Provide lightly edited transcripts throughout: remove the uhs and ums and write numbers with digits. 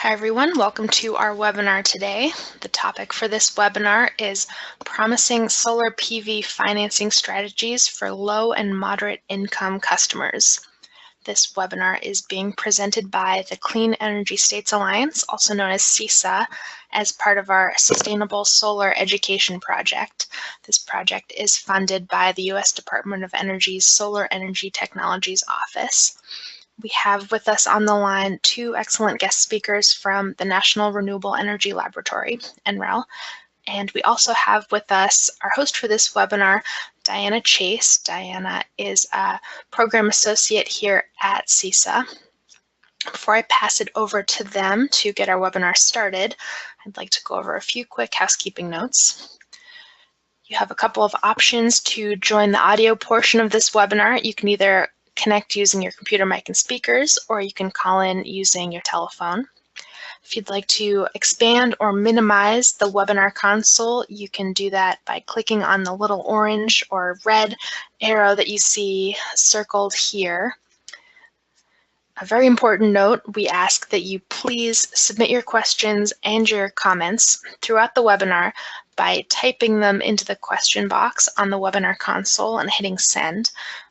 Hi everyone, welcome to our webinar today. The topic for this webinar is Promising Solar PV Financing Strategies for Low and Moderate Income Customers. This webinar is being presented by the Clean Energy States Alliance, also known as CESA, as part of our Sustainable Solar Education Project. This project is funded by the U.S. Department of Energy's Solar Energy Technologies Office. We have with us on the line two excellent guest speakers from the National Renewable Energy Laboratory, NREL, and we also have with us our host for this webinar, Diana Chase. Diana is a program associate here at CESA. Before I pass it over to them to get our webinar started, I'd like to go over a few quick housekeeping notes. You have a couple of options to join the audio portion of this webinar. You can either connect using your computer mic and speakers, or you can call in using your telephone. If you'd like to expand or minimize the webinar console, you can do that by clicking on the little orange or red arrow that you see circled here. A very important note, we ask that you please submit your questions and your comments throughout the webinar by typing them into the question box on the webinar console and hitting send.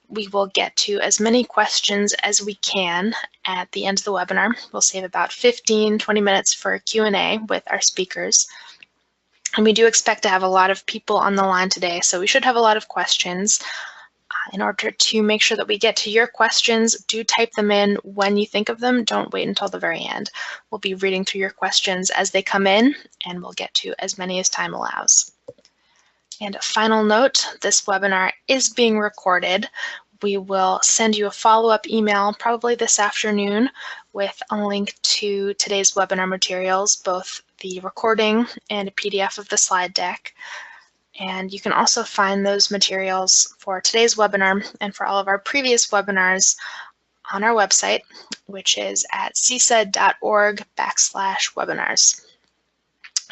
We will get to as many questions as we can at the end of the webinar. We'll save about 15-20 minutes for Q&A with our speakers. And we do expect to have a lot of people on the line today, so we should have a lot of questions. In order to make sure that we get to your questions, do type them in when you think of them. Don't wait until the very end. We'll be reading through your questions as they come in, and we'll get to as many as time allows. And a final note, this webinar is being recorded. We will send you a follow-up email probably this afternoon with a link to today's webinar materials, both the recording and a PDF of the slide deck. And you can also find those materials for today's webinar and for all of our previous webinars on our website, which is at cesa.org/webinars.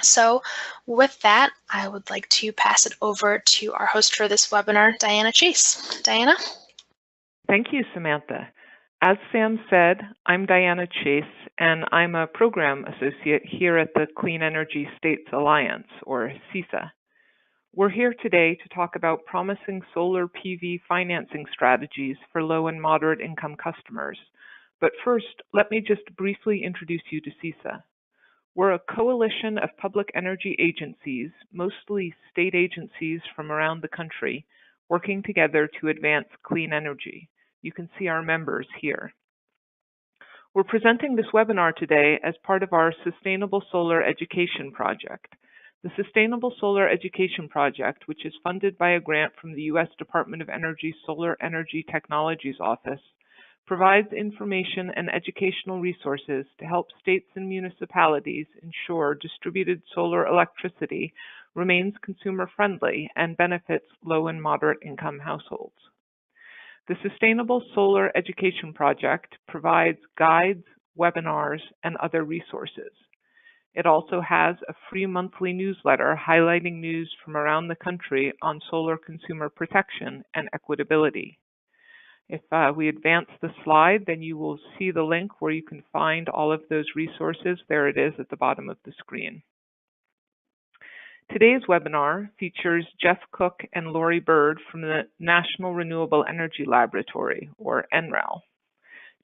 So with that, I would like to pass it over to our host for this webinar, Diana Chase. Diana? Thank you, Samantha. As Sam said, I'm Diana Chase, and I'm a program associate here at the Clean Energy States Alliance, or CESA. We're here today to talk about promising solar PV financing strategies for low and moderate income customers. But first, let me just briefly introduce you to CESA. We're a coalition of public energy agencies, mostly state agencies from around the country, working together to advance clean energy. You can see our members here. We're presenting this webinar today as part of our Sustainable Solar Education Project. The Sustainable Solar Education Project, which is funded by a grant from the U.S. Department of Energy's Solar Energy Technologies Office, provides information and educational resources to help states and municipalities ensure distributed solar electricity remains consumer-friendly and benefits low and moderate income households. The Sustainable Solar Education Project provides guides, webinars, and other resources. It also has a free monthly newsletter highlighting news from around the country on solar consumer protection and equitability. If we advance the slide, then you will see the link where you can find all of those resources. There it is at the bottom of the screen. Today's webinar features Jeff Cook and Lori Bird from the National Renewable Energy Laboratory, or NREL.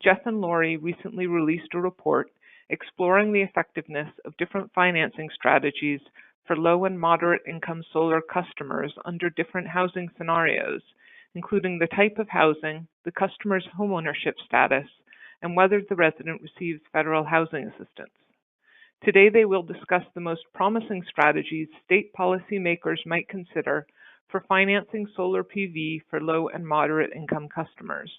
Jeff and Lori recently released a report exploring the effectiveness of different financing strategies for low and moderate income solar customers under different housing scenarios, including the type of housing, the customer's homeownership status, and whether the resident receives federal housing assistance. Today, they will discuss the most promising strategies state policymakers might consider for financing solar PV for low and moderate income customers.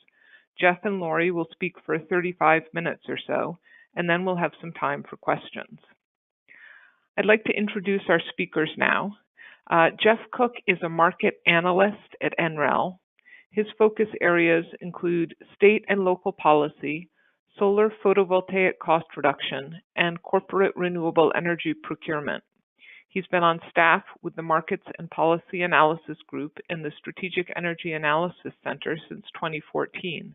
Jeff and Lori will speak for 35 minutes or so, and then we'll have some time for questions. I'd like to introduce our speakers now. Jeff Cook is a market analyst at NREL. His focus areas include state and local policy, solar photovoltaic cost reduction, and corporate renewable energy procurement. He's been on staff with the Markets and Policy Analysis Group in the Strategic Energy Analysis Center since 2014,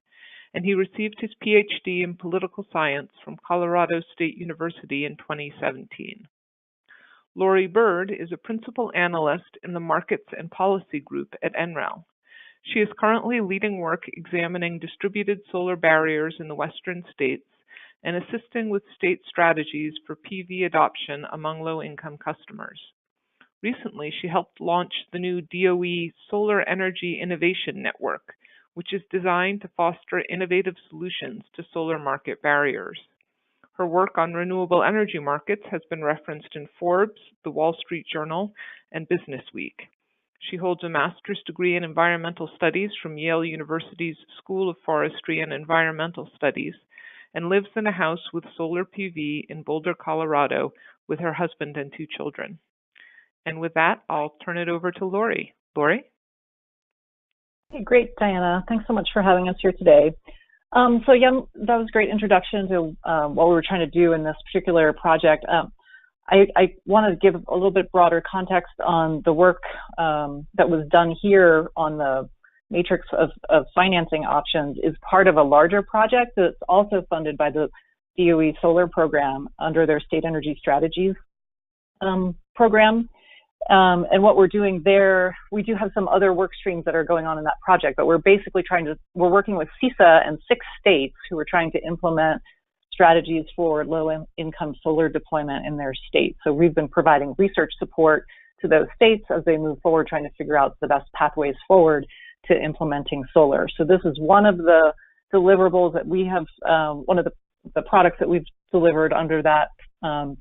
and he received his PhD in political science from Colorado State University in 2017. Lori Bird is a principal analyst in the Markets and Policy Group at NREL. She is currently leading work examining distributed solar barriers in the western states and assisting with state strategies for PV adoption among low-income customers. Recently, she helped launch the new DOE Solar Energy Innovation Network, which is designed to foster innovative solutions to solar market barriers. Her work on renewable energy markets has been referenced in Forbes, The Wall Street Journal, and Business Week. She holds a master's degree in environmental studies from Yale University's School of Forestry and Environmental Studies, and lives in a house with solar PV in Boulder, Colorado, with her husband and 2 children. And with that, I'll turn it over to Lori. Lori? Hey, great, Diana. Thanks so much for having us here today. So yeah, that was a great introduction to what we were trying to do in this particular project. I want to give a little bit broader context on the work that was done here on the matrix of financing options is part of a larger project that's also funded by the DOE Solar Program under their State Energy Strategies program. And what we're doing there, we do have some other work streams that are going on in that project, but we're basically we're working with CISA and 6 states who are trying to implement strategies for low-income solar deployment in their state. So we've been providing research support to those states as they move forward, trying to figure out the best pathways forward to implementing solar. So this is one of the deliverables that we have, one of the products that we've delivered under that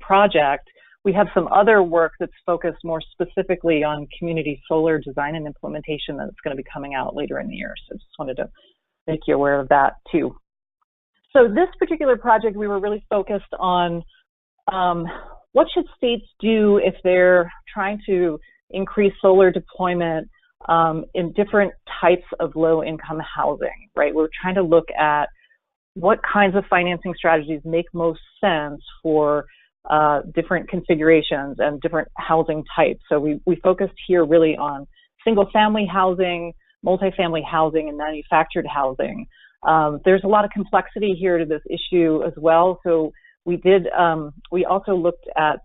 project. We have some other work that's focused more specifically on community solar design and implementation that's going to be coming out later in the year. So just wanted to make you aware of that too. So this particular project, we were really focused on what should states do if they're trying to increase solar deployment in different types of low-income housing, right? We're trying to look at what kinds of financing strategies make most sense for different configurations and different housing types. So we focused here really on single-family housing, multifamily housing, and manufactured housing. There's a lot of complexity here to this issue as well. So we also looked at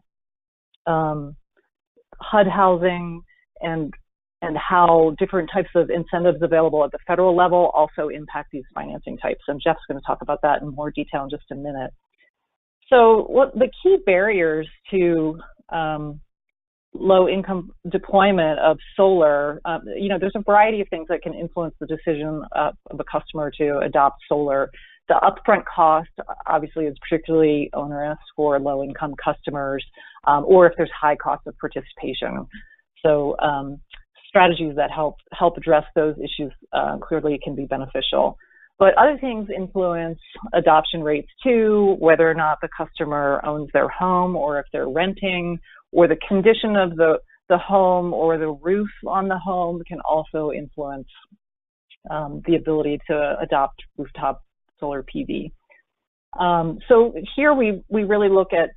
HUD housing and how different types of incentives available at the federal level also impact these financing types. And Jeff's going to talk about that in more detail in just a minute. So what the key barriers to low-income deployment of solar, there's a variety of things that can influence the decision of a customer to adopt solar. The upfront cost, obviously, is particularly onerous for low-income customers, or if there's high cost of participation. So strategies that help address those issues clearly can be beneficial. But other things influence adoption rates too, whether or not the customer owns their home or if they're renting, or the condition of the home or the roof on the home can also influence the ability to adopt rooftop solar PV. So here we really look at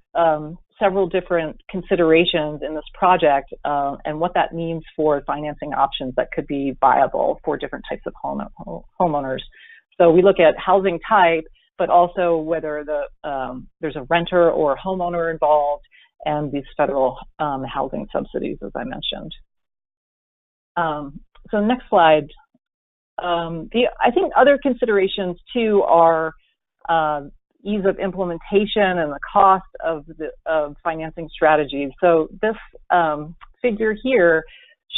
several different considerations in this project and what that means for financing options that could be viable for different types of homeowners. So we look at housing type, but also whether there's a renter or a homeowner involved, and these federal housing subsidies, as I mentioned. So next slide. I think other considerations too are ease of implementation and the cost of financing strategies. So this figure here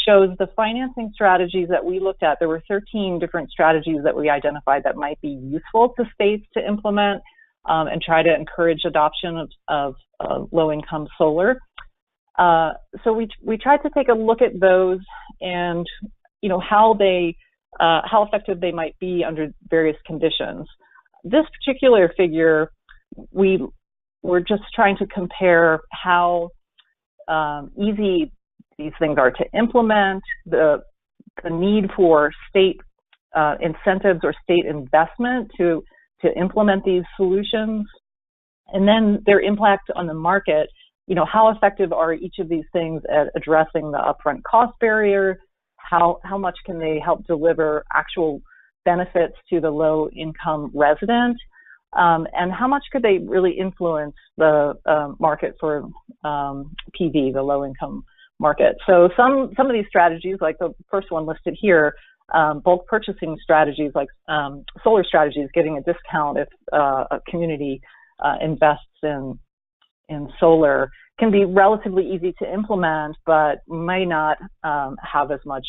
shows the financing strategies that we looked at. There were 13 different strategies that we identified that might be useful to states to implement and try to encourage adoption of low-income solar. So we tried to take a look at those and how effective they might be under various conditions. This particular figure, we were just trying to compare how easy these things are to implement, the need for state incentives or state investment to implement these solutions, and then their impact on the market. How effective are each of these things at addressing the upfront cost barrier? How much can they help deliver actual benefits to the low-income resident, and how much could they really influence the market for PV, the low-income market? So some of these strategies, like the first one listed here, bulk purchasing strategies like solar strategies, getting a discount if a community invests in solar, can be relatively easy to implement, but may not have as much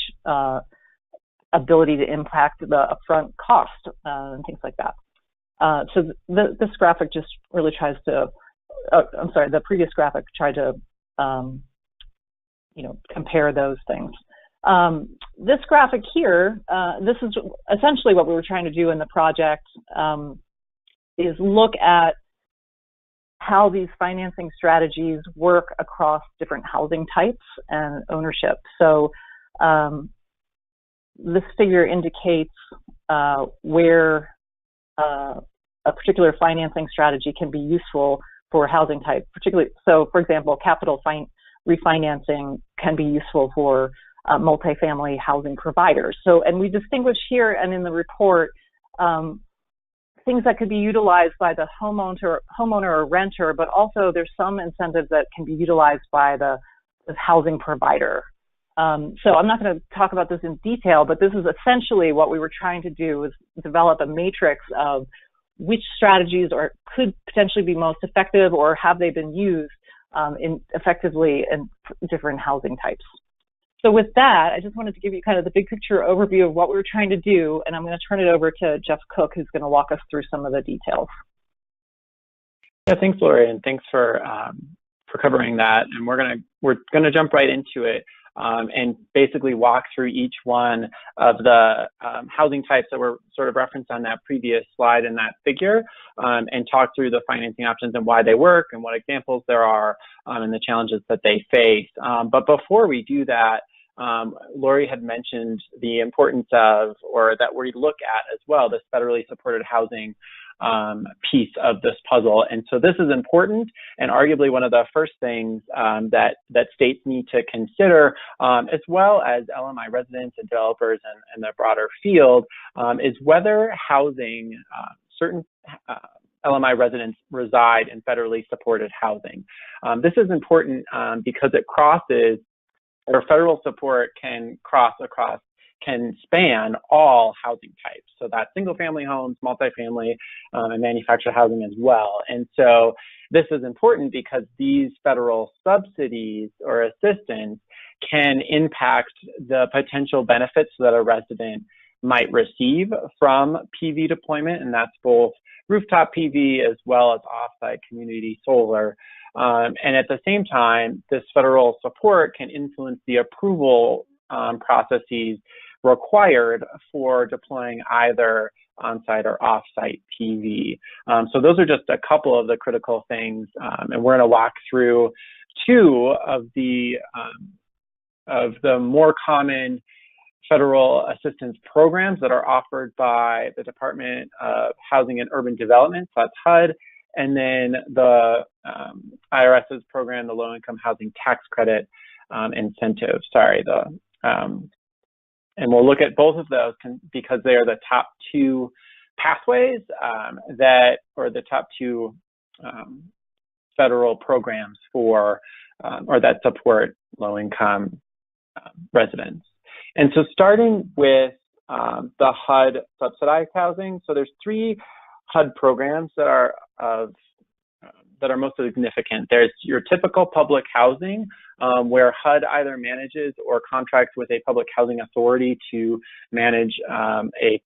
ability to impact the upfront cost and things like that. So this graphic just really tries to, I'm sorry, the previous graphic tried to, compare those things. This graphic here, this is essentially what we were trying to do in the project, is look at how these financing strategies work across different housing types and ownership. So this figure indicates where a particular financing strategy can be useful for housing type, particularly. So for example, capital refinancing can be useful for multifamily housing providers. So, and we distinguish here and in the report things that could be utilized by the homeowner or renter, but also there's some incentives that can be utilized by the housing provider. So I'm not going to talk about this in detail, but this is essentially what we were trying to do, is develop a matrix of which strategies could potentially be most effective, or have they been used effectively in different housing types. So with that, I just wanted to give you kind of the big picture overview of what we were trying to do, and I'm going to turn it over to Jeff Cook, who's going to walk us through some of the details. Yeah, thanks, Lori, and thanks for covering that. And we're gonna jump right into it and basically walk through each one of the housing types that were sort of referenced on that previous slide in that figure, and talk through the financing options and why they work and what examples there are and the challenges that they face. But before we do that, Lori had mentioned the importance of, or that we look at as well, this federally supported housing piece of this puzzle. And so this is important, and arguably one of the first things that states need to consider, as well as LMI residents and developers and the broader field, is whether housing, certain LMI residents reside in federally supported housing. This is important because it crosses, or federal support can span all housing types. So that's single family homes, multifamily, and manufactured housing as well. And so this is important because these federal subsidies or assistance can impact the potential benefits that a resident might receive from PV deployment, and that's both rooftop PV as well as off-site community solar. And at the same time, this federal support can influence the approval processes required for deploying either on-site or off-site PV. So those are just a couple of the critical things, and we're going to walk through two of the more common federal assistance programs that are offered by the Department of Housing and Urban Development, so that's HUD, and then the IRS's program, the Low Income Housing Tax Credit Incentive. And we'll look at both of those because they are the top two pathways or the top two federal programs for, or that support low-income residents. And so starting with the HUD subsidized housing, so there's three HUD programs that are most significant. There's your typical public housing, where HUD either manages or contracts with a public housing authority to manage a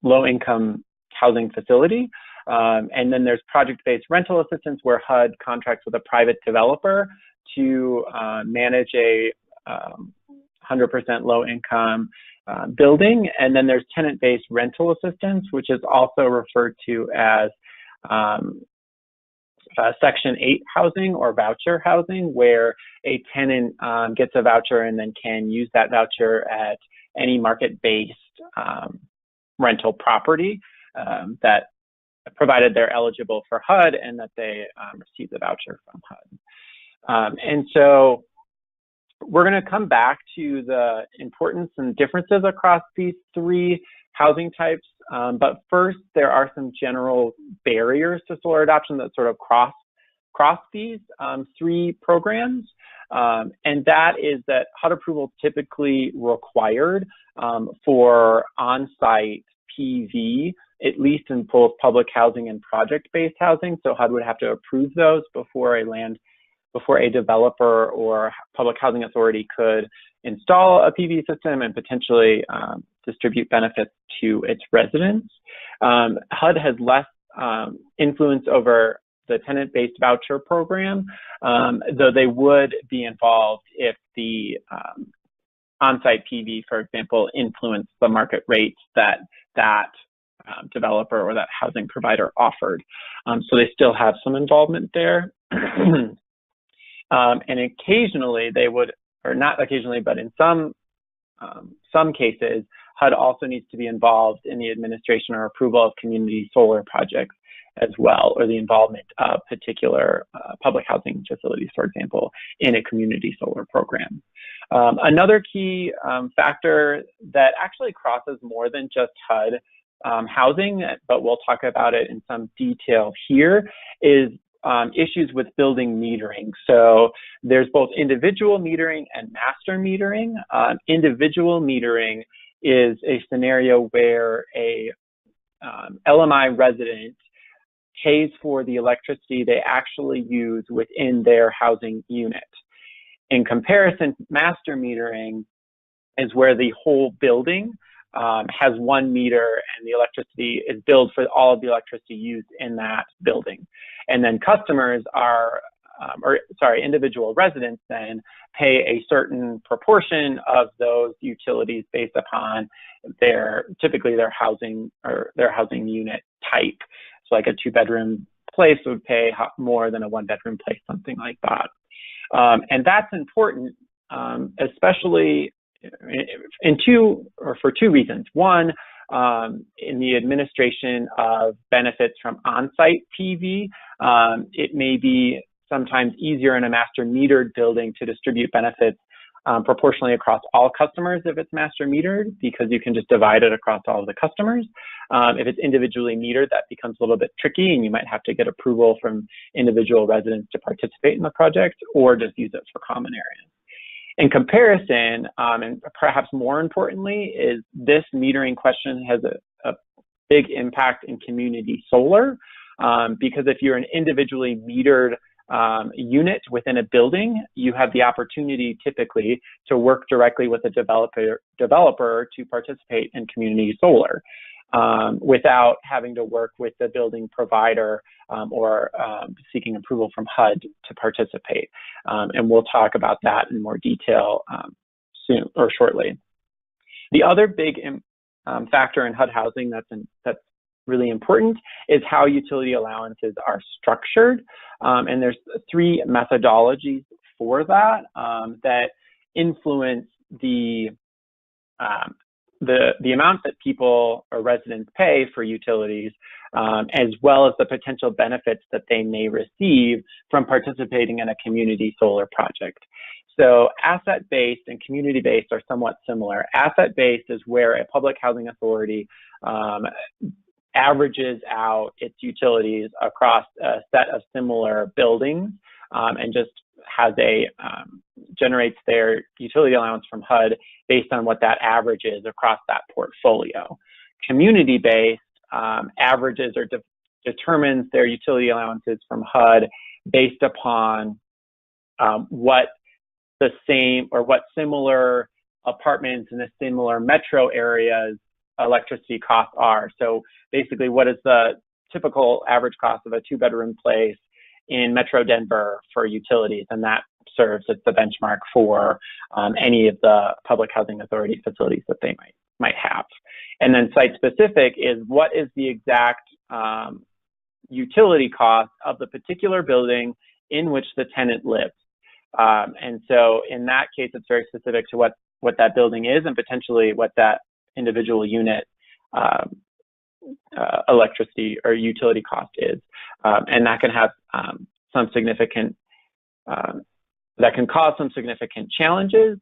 low-income housing facility. And then there's project-based rental assistance, where HUD contracts with a private developer to manage a 100% low-income building. And then there's tenant-based rental assistance, which is also referred to as Section 8 housing or voucher housing, where a tenant gets a voucher and then can use that voucher at any market-based rental property that, provided they're eligible for HUD and that they receive the voucher from HUD. And so we're going to come back to the importance and differences across these three housing types. But first, there are some general barriers to solar adoption that sort of cross these three programs. And that is that HUD approval typically required for on-site PV, at least in both public housing and project-based housing. So HUD would have to approve those before a developer or public housing authority could install a PV system and potentially distribute benefits to its residents. HUD has less influence over the tenant-based voucher program, though they would be involved if the on-site PV, for example, influenced the market rates that developer or that housing provider offered. So they still have some involvement there. And occasionally they would, or not occasionally, but in some cases, HUD also needs to be involved in the administration or approval of community solar projects as well, or the involvement of particular public housing facilities, for example, in a community solar program. Another key factor that actually crosses more than just HUD housing, but we'll talk about it in some detail here, is issues with building metering. So there's both individual metering and master metering. Individual metering is a scenario where a LMI resident pays for the electricity they actually use within their housing unit. In comparison, master metering is where the whole building has one meter and the electricity is billed for all of the electricity used in that building. And then customers are, individual residents then pay a certain proportion of those utilities based upon typically their housing or their housing unit type. So like a 2-bedroom place would pay more than a 1-bedroom place, something like that. And that's important, especially for two reasons. One, in the administration of benefits from on-site PV, it may be sometimes easier in a master metered building to distribute benefits proportionally across all customers if it's master metered, because you can just divide it across all of the customers. If it's individually metered, that becomes a little bit tricky, and you might have to get approval from individual residents to participate in the project or just use it for common areas. In comparison, and perhaps more importantly, is this metering question has a big impact in community solar, because if you're an individually metered unit within a building, you have the opportunity typically to work directly with a developer to participate in community solar without having to work with the building provider or seeking approval from HUD to participate. And we'll talk about that in more detail soon or shortly. The other big factor in HUD housing that's really important is how utility allowances are structured. And there's 3 methodologies for that that influence the amount that people or residents pay for utilities, as well as the potential benefits that they may receive from participating in a community solar project. So asset-based and community-based are somewhat similar. Asset-based is where a public housing authority averages out its utilities across a set of similar buildings and just has generates their utility allowance from HUD based on what that average is across that portfolio. Community-based averages or determines their utility allowances from HUD based upon what similar apartments in the similar metro areas electricity costs are. So basically, what is the typical average cost of a 2-bedroom place in Metro Denver for utilities? And that serves as the benchmark for any of the public housing authority facilities that they might have. And then site-specific is what is the exact utility cost of the particular building in which the tenant lives. And so in that case, it's very specific to what that building is and potentially what that individual unit electricity or utility cost is. And that can have some significant that can cause some significant challenges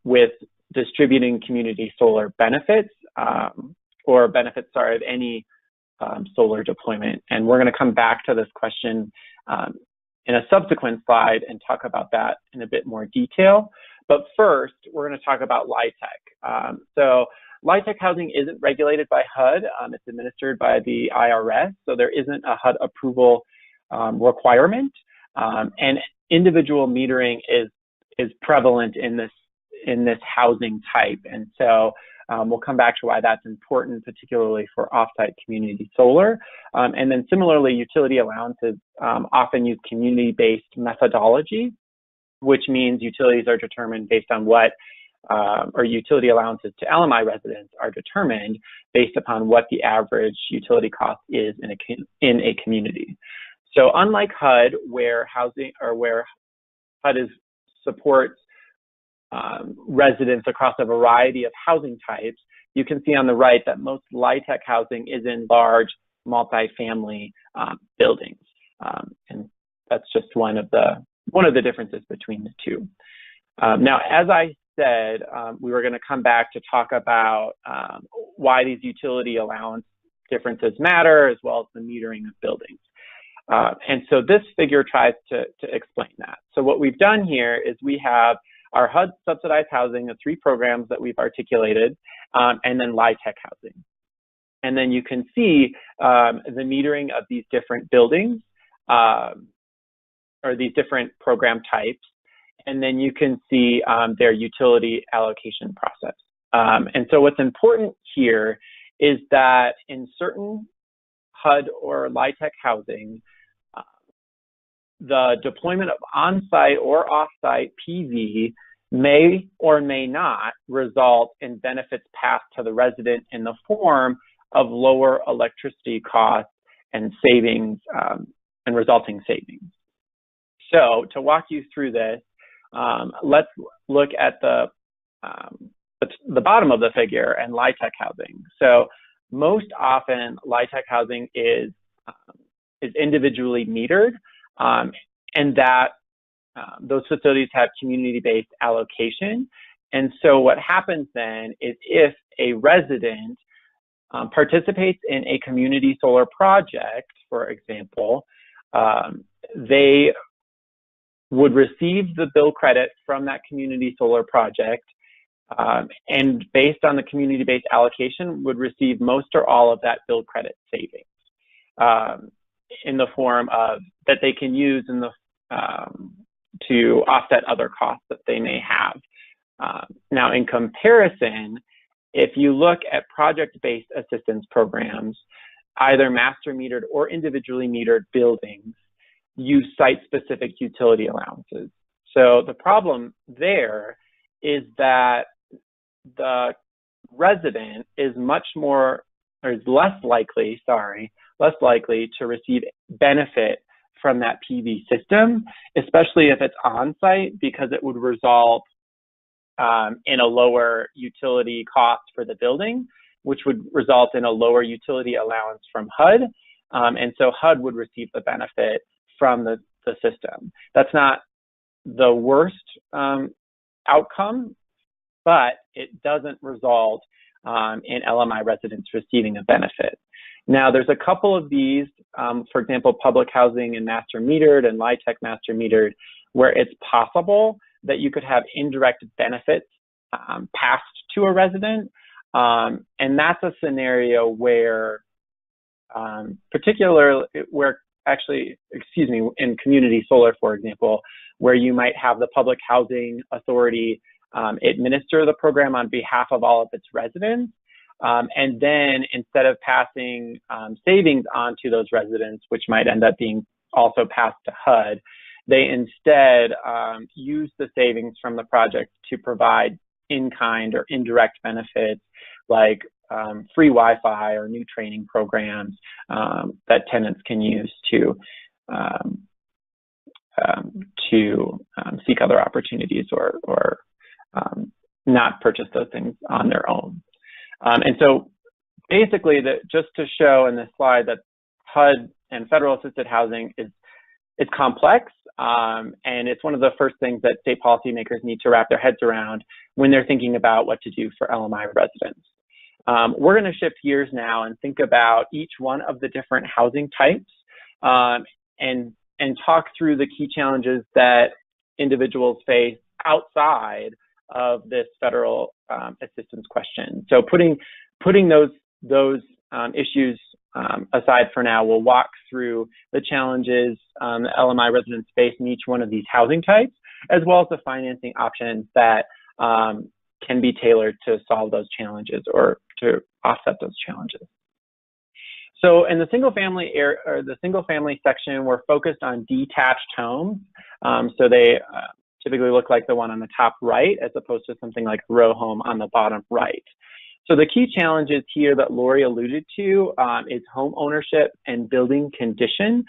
with distributing community solar benefits or benefits, sorry, of any solar deployment. And we're going to come back to this question in a subsequent slide and talk about that in a bit more detail. But first, we're going to talk about LIHTC. So LIHTC housing isn't regulated by HUD. It's administered by the IRS, so there isn't a HUD approval requirement. And individual metering is prevalent in this housing type. And so we'll come back to why that's important, particularly for offsite community solar. And then similarly, utility allowances often use community-based methodology, which means utilities are determined based on what, or utility allowances to LMI residents are determined based upon what the average utility cost is in a community. So unlike HUD, where HUD supports residents across a variety of housing types, you can see on the right that most LIHTC housing is in large multifamily buildings, and that's just one of the differences between the two. Now, as I said, we were going to come back to talk about why these utility allowance differences matter, as well as the metering of buildings. And so this figure tries to explain that. So what we've done here is we have our HUD subsidized housing, the 3 programs that we've articulated, and then LIHTC housing. And then you can see the metering of these different buildings, or these different program types. And then you can see their utility allocation process. And so what's important here is that in certain HUD or LIHTC housing, the deployment of on-site or off-site PV may or may not result in benefits passed to the resident in the form of lower electricity costs and savings and resulting savings. So to walk you through this, let's look at the bottom of the figure and LIHTC housing. So most often LIHTC housing is individually metered, and that those facilities have community-based allocation. And so what happens then is if a resident participates in a community solar project, for example, they would receive the bill credit from that community solar project, and based on the community-based allocation, would receive most or all of that bill credit savings in the form of that they can use in the to offset other costs that they may have. Now, in comparison, if you look at project-based assistance programs, either master metered or individually metered buildings use site-specific utility allowances. So the problem there is that the resident is less likely to receive benefit from that PV system, especially if it's on-site, because it would result in a lower utility cost for the building, which would result in a lower utility allowance from HUD. And so HUD would receive the benefit from the system. That's not the worst outcome, but it doesn't result in LMI residents receiving a benefit. Now, there's a couple of these, for example, public housing and master metered and LIHTC master metered, where it's possible that you could have indirect benefits passed to a resident. And that's a scenario where, in community solar, for example, where you might have the public housing authority administer the program on behalf of all of its residents. And then instead of passing savings on to those residents, which might end up being also passed to HUD, they instead use the savings from the project to provide in-kind or indirect benefits like free Wi-Fi or new training programs that tenants can use to seek other opportunities or not purchase those things on their own. And so basically, just to show in this slide that HUD and federal assisted housing is it's complex, and it's one of the first things that state policymakers need to wrap their heads around when they're thinking about what to do for LMI residents. We're going to shift gears now and think about each one of the different housing types and talk through the key challenges that individuals face outside of this federal assistance question. So putting those issues aside for now, we'll walk through the challenges that LMI residents face in each one of these housing types, as well as the financing options that can be tailored to solve those challenges or to offset those challenges. So in the single family section, we're focused on detached homes. So they typically look like the one on the top right, as opposed to something like a row home on the bottom right. So the key challenges here that Lori alluded to is home ownership and building condition.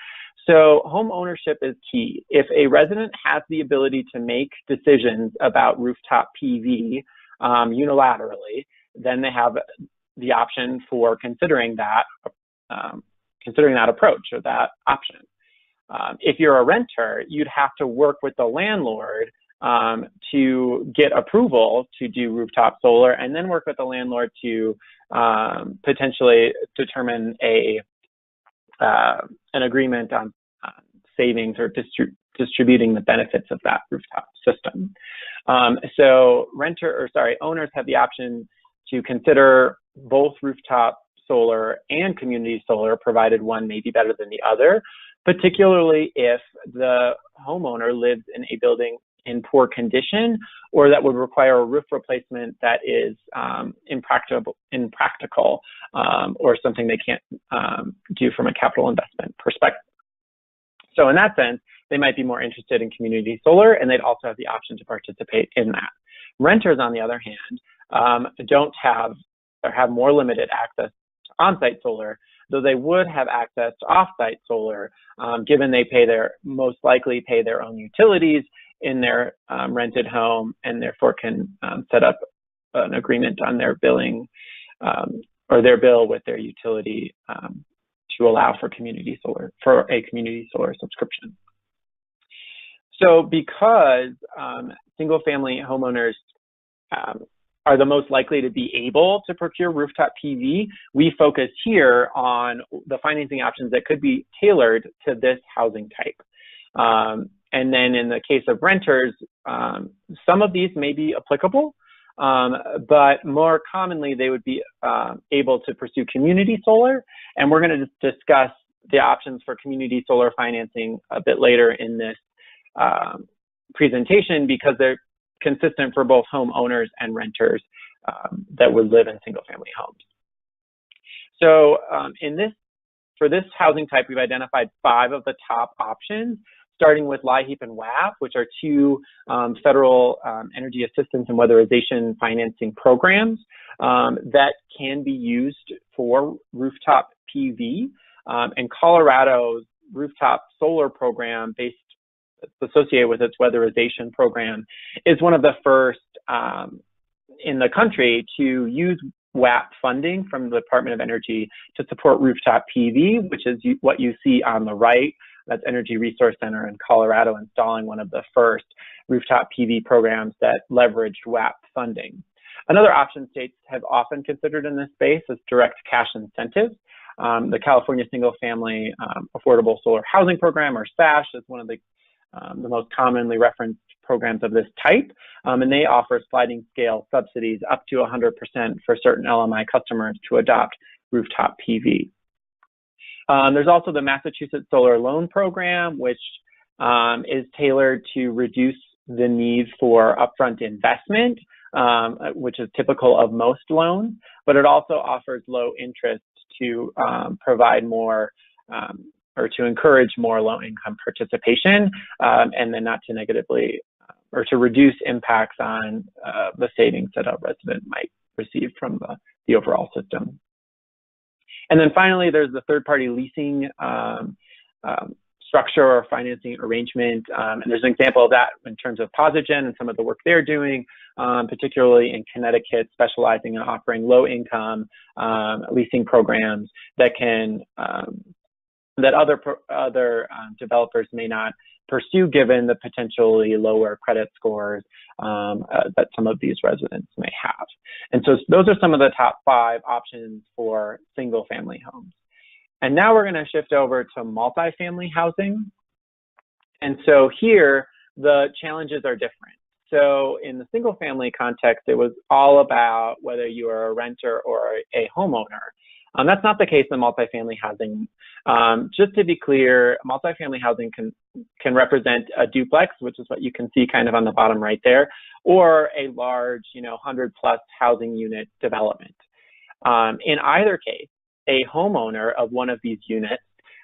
So home ownership is key. If a resident has the ability to make decisions about rooftop PV unilaterally, then they have the option for considering that approach or that option. If you're a renter, you'd have to work with the landlord to get approval to do rooftop solar, and then work with the landlord to potentially determine an agreement on savings or distributing the benefits of that rooftop system. So owners have the option to consider both rooftop solar and community solar, provided one may be better than the other, particularly if the homeowner lives in a building in poor condition, or that would require a roof replacement that is impractical, or something they can't do from a capital investment perspective. So in that sense, they might be more interested in community solar, and they'd also have the option to participate in that. Renters, on the other hand, don't have or have more limited access to on-site solar, though they would have access to off-site solar, given they most likely pay their own utilities in their rented home, and therefore can set up an agreement on their billing or their bill with their utility to allow for a community solar subscription. So because single-family homeowners are the most likely to be able to procure rooftop PV, we focus here on the financing options that could be tailored to this housing type. And then in the case of renters, some of these may be applicable, but more commonly they would be able to pursue community solar. And we're going to discuss the options for community solar financing a bit later in this presentation, because they're consistent for both homeowners and renters that would live in single-family homes. So for this housing type, we've identified 5 of the top options, starting with LIHEAP and WAF, which are 2 federal energy assistance and weatherization financing programs that can be used for rooftop PV. And Colorado's rooftop solar program, associated with its weatherization program, is one of the first in the country to use WAP funding from the Department of Energy to support rooftop PV, which is what you see on the right. That's Energy Resource Center in Colorado installing one of the first rooftop PV programs that leveraged WAP funding. Another option states have often considered in this space is direct cash incentives. The California Single Family Affordable Solar Housing Program, or SASH, is one of the most commonly referenced programs of this type, and they offer sliding scale subsidies up to 100% for certain LMI customers to adopt rooftop PV. There's also the Massachusetts Solar Loan Program, which is tailored to reduce the need for upfront investment, which is typical of most loans, but it also offers low interest to provide more or to encourage more low-income participation, and then not to negatively or to reduce impacts on the savings that a resident might receive from the overall system. And then finally, there's the third-party leasing structure or financing arrangement, and there's an example of that in terms of Posigen and some of the work they're doing, particularly in Connecticut, specializing in offering low-income leasing programs that can that other developers may not pursue given the potentially lower credit scores that some of these residents may have. And so those are some of the top 5 options for single family homes. And now we're going to shift over to multifamily housing. And so here, the challenges are different. So in the single family context, it was all about whether you are a renter or a homeowner. That's not the case in multifamily housing. Just to be clear, multifamily housing can represent a duplex, which is what you can see kind of on the bottom right there, or a large, 100+ housing unit development. In either case, a homeowner of one of these units,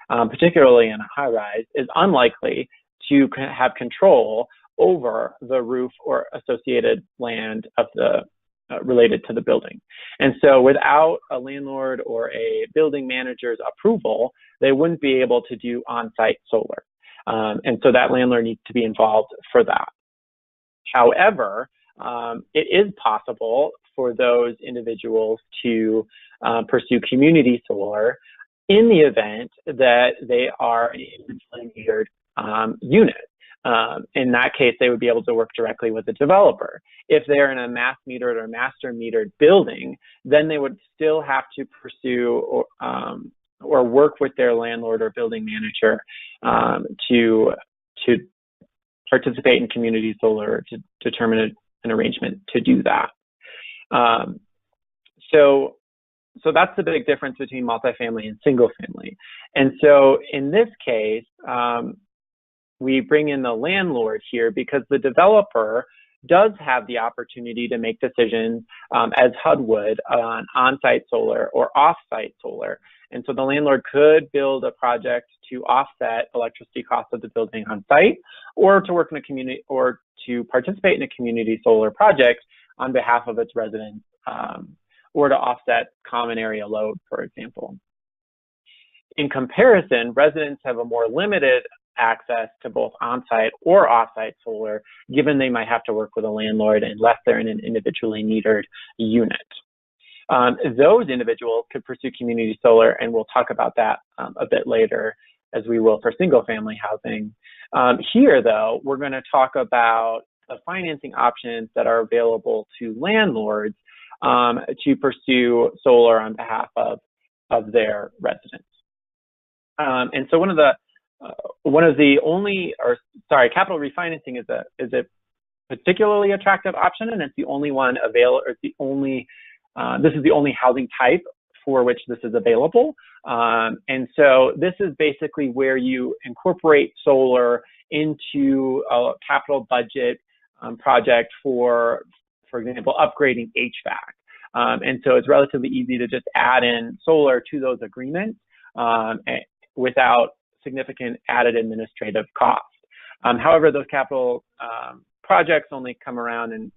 particularly in a high-rise, is unlikely to have control over the roof or associated land of the related to the building. And so without a landlord or a building manager's approval, they wouldn't be able to do on-site solar. And so that landlord needs to be involved for that. However, it is possible for those individuals to pursue community solar in the event that they are an individually metered unit. In that case, they would be able to work directly with the developer. If they're in a mass metered or master metered building, then they would still have to pursue or work with their landlord or building manager to participate in community solar, to determine an arrangement to do that. So that's the big difference between multifamily and single family. And so in this case, we bring in the landlord here because the developer does have the opportunity to make decisions as HUD would on on-site solar or off-site solar. And so the landlord could build a project to offset electricity costs of the building on site, or to work in a community, or to participate in a community solar project on behalf of its residents, or to offset common area load, for example. In comparison, residents have a more limited access to both on-site or off-site solar, given they might have to work with a landlord unless they're in an individually metered unit. Those individuals could pursue community solar, and we'll talk about that a bit later, as we will for single-family housing. Here, though, we're going to talk about the financing options that are available to landlords to pursue solar on behalf of their residents. And so capital refinancing is a particularly attractive option, and it's the only one available, or this is the only housing type for which this is available. And so this is basically where you incorporate solar into a capital budget project for example, upgrading HVAC. And so it's relatively easy to just add in solar to those agreements without significant added administrative costs. However, those capital projects only come around in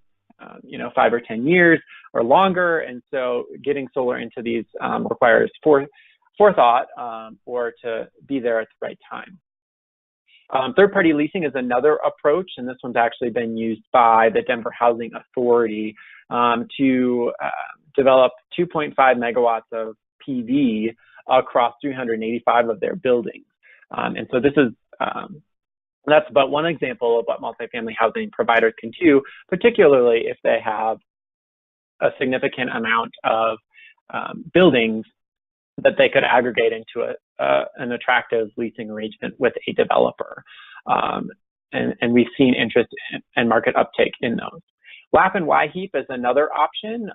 5 or 10 years or longer, and so getting solar into these requires forethought or to be there at the right time. Third-party leasing is another approach, and this one's actually been used by the Denver Housing Authority to develop 2.5 megawatts of PV across 385 of their buildings. And so this is that's but one example of what multifamily housing providers can do, particularly if they have a significant amount of buildings that they could aggregate into an attractive leasing arrangement with a developer. And we've seen interest and market uptake in those. WAP and YHEAP is another option.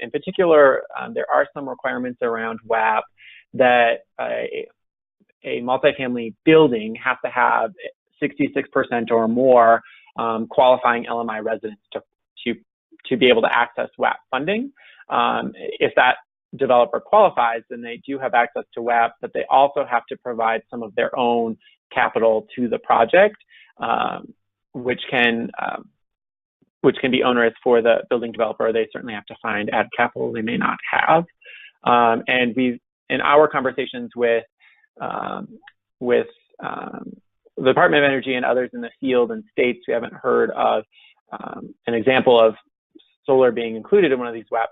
In particular, there are some requirements around WAP that a multifamily building has to have 66% or more qualifying LMI residents to be able to access WAP funding. If that developer qualifies, then they do have access to WAP, but they also have to provide some of their own capital to the project, which can be onerous for the building developer. They certainly have to add capital they may not have. And we've, in our conversations with the Department of Energy and others in the field and states, we haven't heard of an example of solar being included in one of these WAP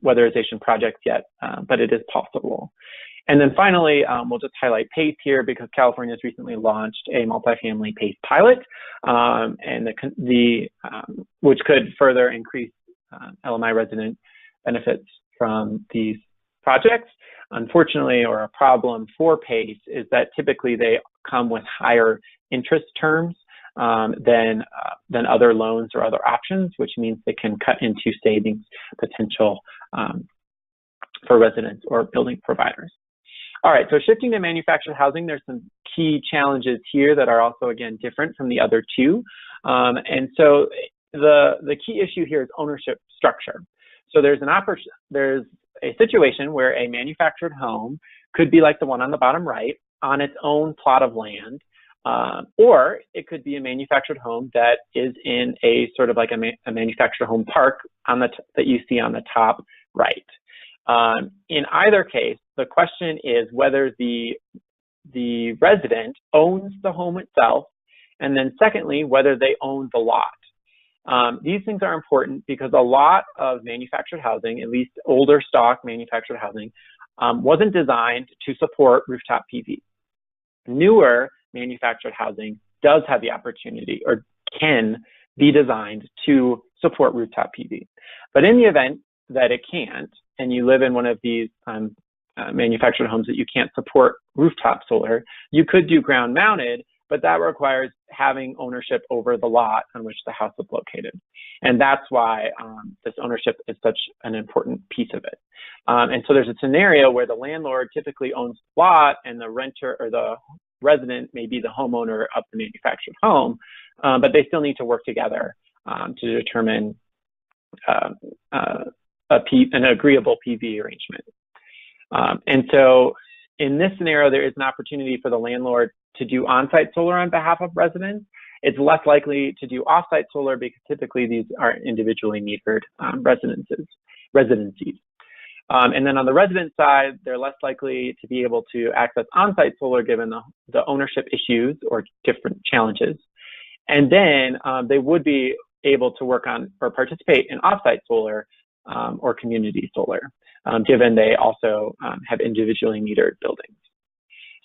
weatherization projects yet, but it is possible. And then finally, we'll just highlight PACE here because California has recently launched a multifamily PACE pilot, which could further increase LMI resident benefits from these projects. Unfortunately, or a problem for PACE is that typically they come with higher interest terms than other loans or other options, which means they can cut into savings potential for residents or building providers. All right, so shifting to manufactured housing, there's some key challenges here that are also, again, different from the other two. And so the key issue here is ownership structure. So there's a situation where a manufactured home could be like the one on the bottom right on its own plot of land, or it could be a manufactured home that is in a sort of like a manufactured home park that you see on the top right. In either case, the question is whether the resident owns the home itself, and then secondly, whether they own the lot. These things are important because a lot of manufactured housing, at least older stock manufactured housing, wasn't designed to support rooftop PV. Newer manufactured housing does have the opportunity or can be designed to support rooftop PV. But in the event that it can't, and you live in one of these manufactured homes that you can't support rooftop solar, you could do ground mounted, but that requires having ownership over the lot on which the house is located. And that's why this ownership is such an important piece of it. And so there's a scenario where the landlord typically owns the lot and the renter or the resident may be the homeowner of the manufactured home, but they still need to work together to determine an agreeable PV arrangement. And so in this scenario, there is an opportunity for the landlord to do on-site solar on behalf of residents. It's less likely to do off-site solar because typically these are individually metered residencies. And then on the resident side, they're less likely to be able to access on-site solar given the ownership issues or different challenges. And then they would be able to work on or participate in off-site solar or community solar, given they also have individually metered buildings.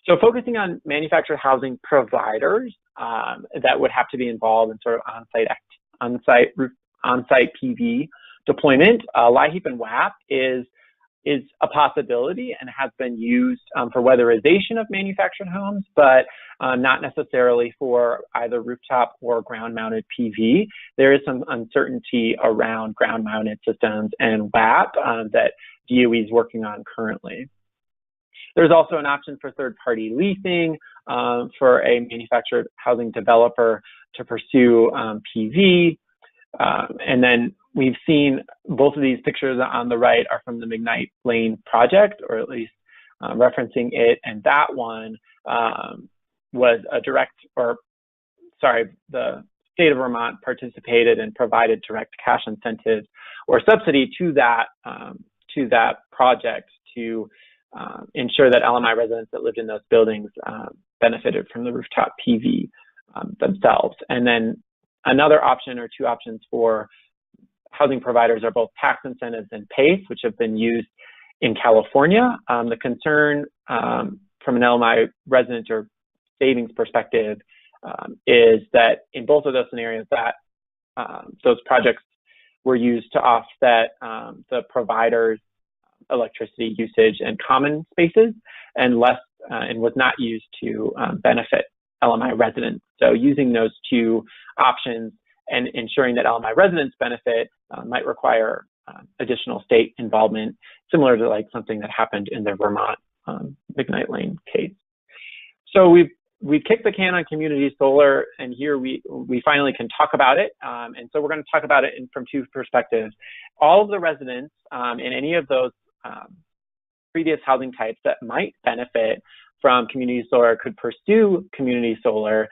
So focusing on manufactured housing providers that would have to be involved in sort of on-site PV deployment, LIHEAP and WAP is a possibility and has been used for weatherization of manufactured homes, but not necessarily for either rooftop or ground-mounted PV. There is some uncertainty around ground-mounted systems and WAP that DOE is working on currently. There's also an option for third-party leasing for a manufactured housing developer to pursue PV. And then we've seen both of these pictures on the right are from the McKnight Lane project, or at least referencing it. And that one was the state of Vermont participated and provided direct cash incentives or subsidy to that project to ensure that LMI residents that lived in those buildings benefited from the rooftop PV themselves. And then another option or two options for housing providers are both tax incentives and PACE, which have been used in California. The concern from an LMI resident or savings perspective is that in both of those scenarios that those projects were used to offset the provider's electricity usage and common spaces and was not used to benefit LMI residents. So using those two options and ensuring that LMI residents benefit might require additional state involvement, similar to like something that happened in the Vermont McKnight Lane case. So we've kicked the can on community solar, and here we finally can talk about it. And so we're going to talk about it from two perspectives. All of the residents in any of those previous housing types that might benefit from community solar could pursue community solar.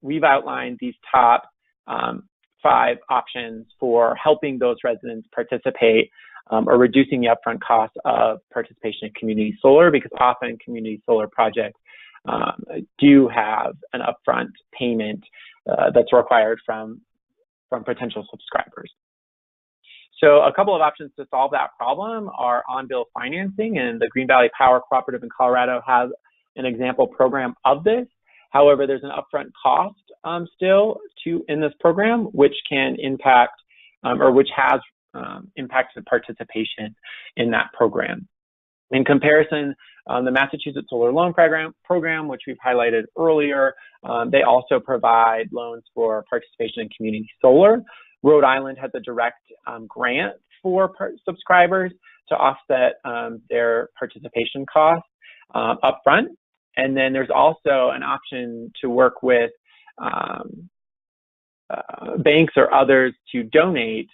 We've outlined these top 5 options for helping those residents participate or reducing the upfront cost of participation in community solar, because often community solar projects do have an upfront payment that's required from potential subscribers. So a couple of options to solve that problem are on-bill financing, and the Green Valley Power Cooperative in Colorado has an example program of this. However, there's an upfront cost still in this program, which can impact or which has impacted participation in that program. In comparison, the Massachusetts Solar Loan Program, which we've highlighted earlier, they also provide loans for participation in community solar. Rhode Island has a direct grant for subscribers to offset their participation costs upfront. And then there's also an option to work with banks or others to donate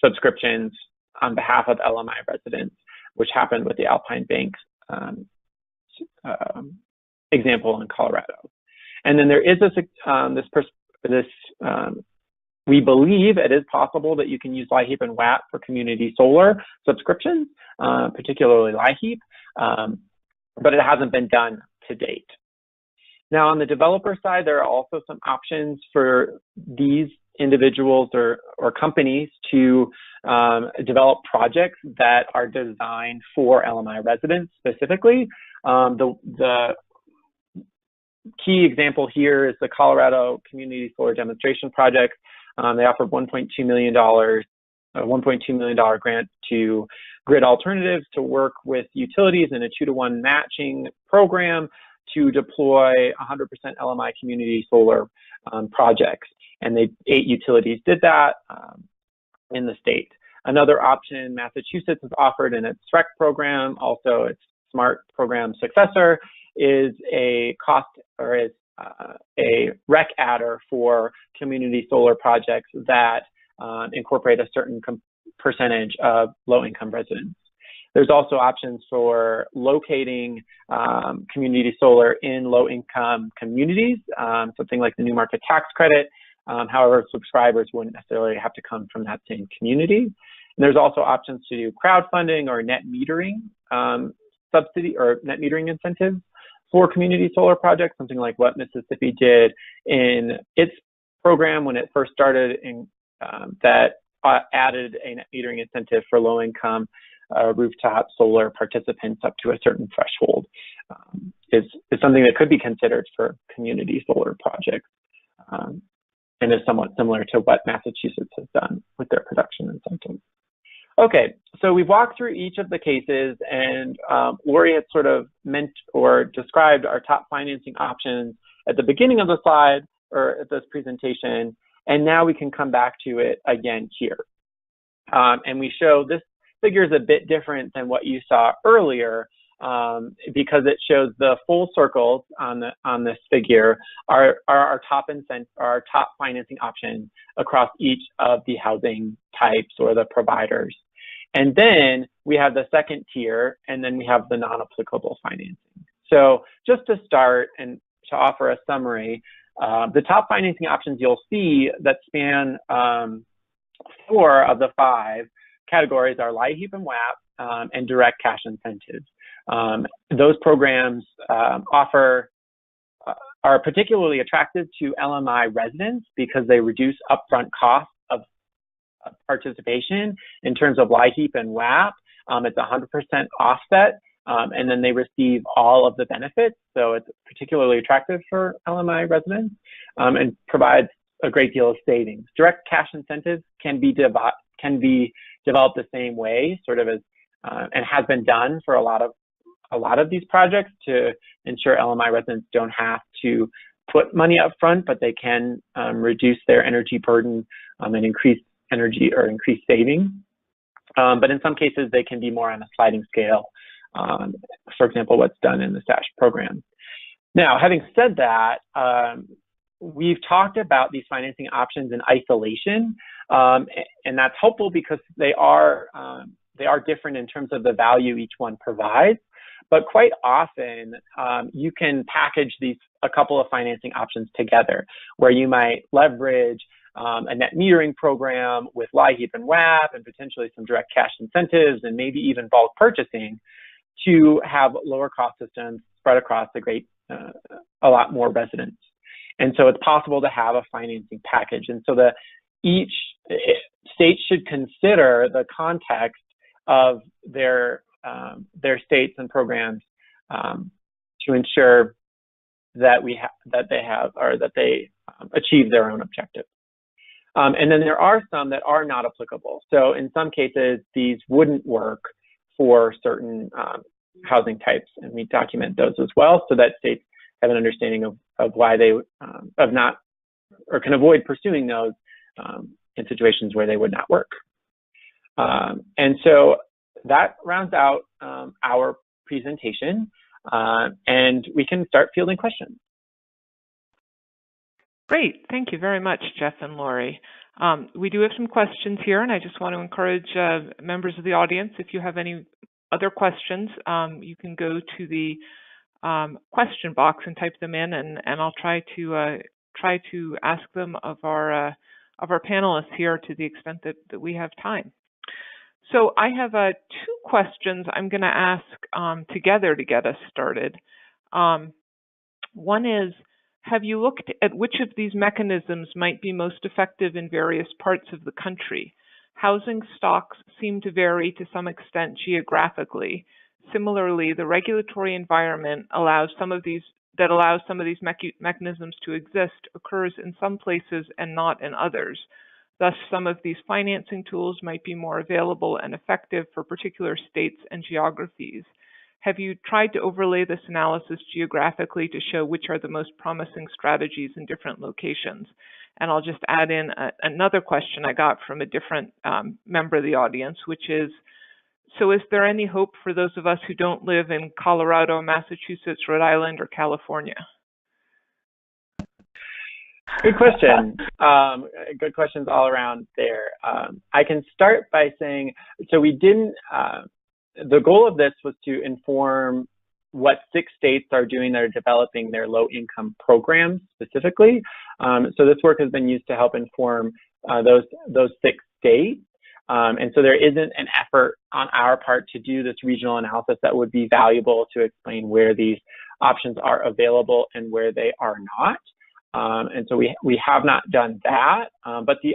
subscriptions on behalf of LMI residents, which happened with the Alpine Banks example in Colorado. And then there is we believe it is possible that you can use LIHEAP and WAP for community solar subscriptions, particularly LIHEAP, but it hasn't been done to date. Now, on the developer side, there are also some options for these individuals or companies to develop projects that are designed for LMI residents specifically. The key example here is the Colorado Community Solar Demonstration Project. They offered $1.2 million grant to Grid Alternatives to work with utilities in a 2-to-1 matching program to deploy 100% LMI community solar projects. And 8 utilities did that in the state. Another option Massachusetts has offered in its SREC program, also its SMART program successor, is a REC adder for community solar projects that incorporate a certain percentage of low-income residents. There's also options for locating community solar in low-income communities, something like the New Market Tax Credit. However, subscribers wouldn't necessarily have to come from that same community. And there's also options to do crowdfunding or net metering subsidy or net metering incentives for community solar projects, something like what Mississippi did in its program when it first started, that added a net metering incentive for low-income rooftop solar participants up to a certain threshold. Is something that could be considered for community solar projects, and is somewhat similar to what Massachusetts has done with their production incentives. Okay, so we've walked through each of the cases, and Lori had sort of described our top financing options at the beginning of the slide or at this presentation, and now we can come back to it again here. And we show this figure is a bit different than what you saw earlier, because it shows the full circles on this figure are our top financing options across each of the housing types or the providers. And then we have the second tier, and then we have the non-applicable financing. So just to start and to offer a summary, the top financing options you'll see that span 4 of the 5 categories are LIHEAP and WAP and direct cash incentives. Those programs are particularly attractive to LMI residents because they reduce upfront costs of participation. In terms of LIHEAP and WAP, it's 100% offset, and then they receive all of the benefits. So it's particularly attractive for LMI residents and provides a great deal of savings. Direct cash incentives can be developed the same way, sort of as and has been done for a lot of these projects to ensure LMI residents don't have to put money up front, but they can reduce their energy burden and increase energy or increase savings. But in some cases, they can be more on a sliding scale. For example, what's done in the SASH program. Now, having said that, we've talked about these financing options in isolation, and that's helpful because they are different in terms of the value each one provides. But quite often, you can package a couple of financing options together, where you might leverage a net metering program with LIHEAP and WAP and potentially some direct cash incentives and maybe even bulk purchasing to have lower cost systems spread across a lot more residents. And so it's possible to have a financing package. And so the each state should consider the context of their states and programs to ensure that they achieve their own objectives. And then there are some that are not applicable. So in some cases, these wouldn't work for certain housing types, and we document those as well so that states have an understanding of why they can avoid pursuing those in situations where they would not work. And so that rounds out our presentation, and we can start fielding questions. Great, thank you very much, Jeff and Lori. We do have some questions here, and I just want to encourage members of the audience, if you have any other questions, you can go to the question box and type them in, and I'll try to ask them of our panelists here to the extent that we have time. So I have 2 questions I'm going to ask together to get us started. One is, have you looked at which of these mechanisms might be most effective in various parts of the country? Housing stocks seem to vary to some extent geographically. Similarly, the regulatory environment allows some of these mechanisms to exist occurs in some places and not in others. Thus, some of these financing tools might be more available and effective for particular states and geographies. Have you tried to overlay this analysis geographically to show which are the most promising strategies in different locations? And I'll just add in another question I got from a different member of the audience, which is, so is there any hope for those of us who don't live in Colorado, Massachusetts, Rhode Island, or California? Good question. Good questions all around there. I can start by saying, so we didn't, the goal of this was to inform what 6 states are doing that are developing their low-income programs specifically. So this work has been used to help inform those 6 states. And so there isn't an effort on our part to do this regional analysis that would be valuable to explain where these options are available and where they are not. And so we have not done that. But to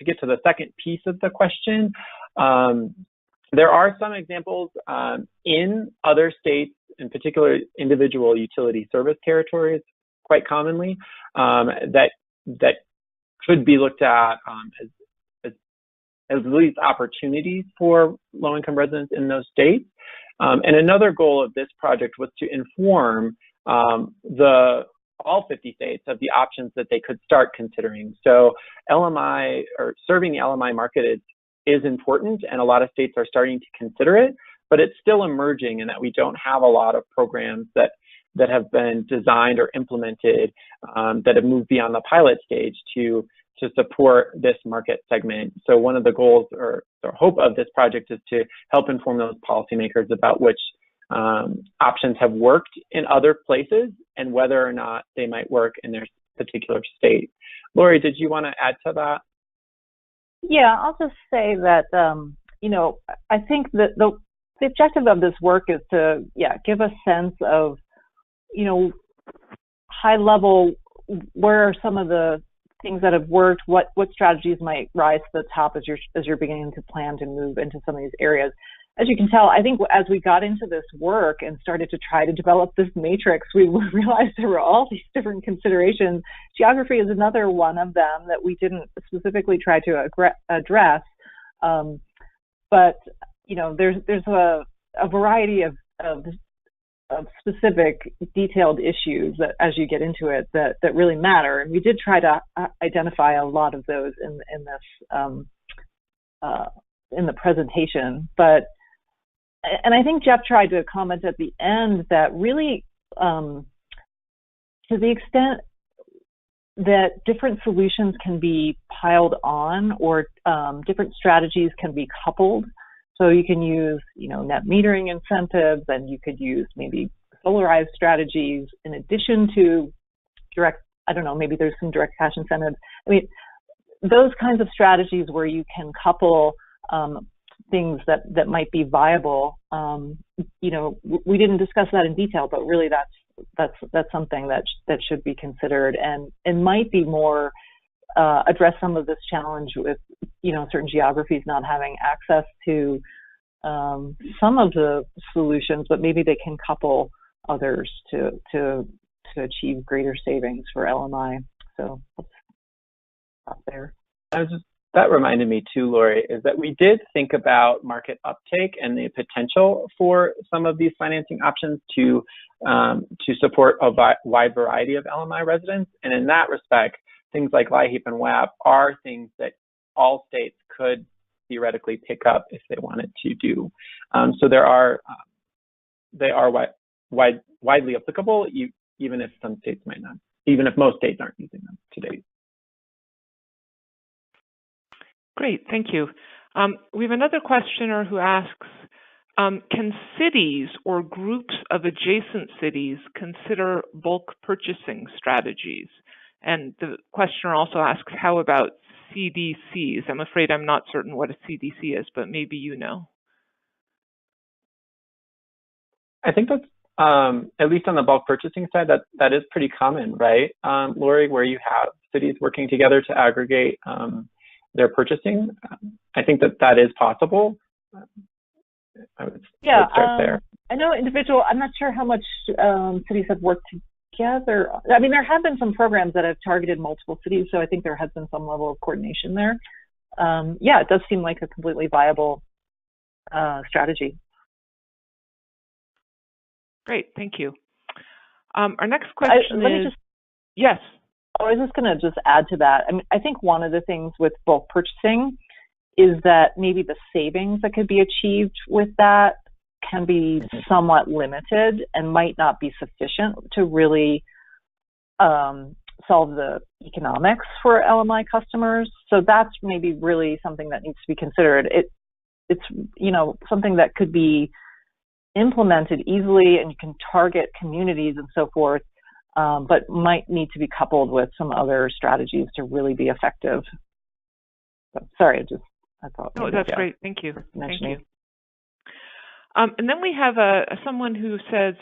get to the second piece of the question, there are some examples in other states, in particular individual utility service territories, quite commonly, that could be looked at as least opportunities for low-income residents in those states. And another goal of this project was to inform all 50 states of the options that they could start considering. So LMI, or serving the LMI market, is important, and a lot of states are starting to consider it, but it's still emerging in that we don't have a lot of programs that have been designed or implemented that have moved beyond the pilot stage to support this market segment. So one of the goals or hope of this project is to help inform those policymakers about which options have worked in other places and whether or not they might work in their particular state. Lori, did you want to add to that? Yeah, I'll just say that, I think that the objective of this work is to, give a sense of, high level, where are some of the things that have worked, what strategies might rise to the top as you're beginning to plan to move into some of these areas. As you can tell, I think as we got into this work and started to try to develop this matrix, we realized there were all these different considerations. Geography is another one of them that we didn't specifically try to address. But, there's a variety of specific detailed issues that as you get into it that really matter. And we did try to identify a lot of those in the presentation. And I think Jeff tried to comment at the end that really, to the extent that different solutions can be piled on or different strategies can be coupled. So you can use, net metering incentives, and you could use maybe solarized strategies in addition to maybe there's some direct cash incentives. I mean, those kinds of strategies where you can couple things that might be viable. We didn't discuss that in detail, but really that's something that should be considered and might be more address some of this challenge with, certain geographies not having access to some of the solutions, but maybe they can couple others to achieve greater savings for LMI. So let's stop there. That reminded me too, Lori, is that we did think about market uptake and the potential for some of these financing options to support a wide variety of LMI residents. And in that respect, things like LIHEAP and WAP are things that all states could theoretically pick up if they wanted to do. So they are widely applicable, even if some states might not, even if most states aren't using them today. Great, thank you. We have another questioner who asks, can cities or groups of adjacent cities consider bulk purchasing strategies? And the questioner also asks, how about CDCs? I'm afraid I'm not certain what a CDC is, but maybe you know. I think that's, at least on the bulk purchasing side, that is pretty common, right, Lori, where you have cities working together to aggregate their purchasing. I think that is possible. I would start there. I know individual, I'm not sure how much cities have worked together. I mean, there have been some programs that have targeted multiple cities, so I think there has been some level of coordination there. Yeah, it does seem like a completely viable strategy. Great, thank you. Our next question is, yes. I was just going to just add to that. I mean, I think one of the things with bulk purchasing is that maybe the savings that could be achieved with that can be somewhat limited and might not be sufficient to really solve the economics for LMI customers. So that's maybe really something that needs to be considered. It's something that could be implemented easily, and you can target communities and so forth, but might need to be coupled with some other strategies to really be effective. So, sorry, I thought. No, that's great. Thank you. Thank you. And then we have someone who says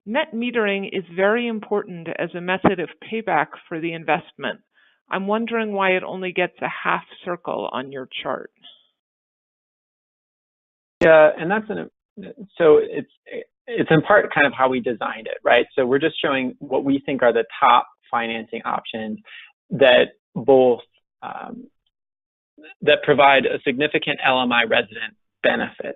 net metering is very important as a method of payback for the investment. I'm wondering why it only gets a half circle on your chart. Yeah, and so it's in part kind of how we designed it, right? So we're just showing what we think are the top financing options that both that provide a significant LMI resident benefit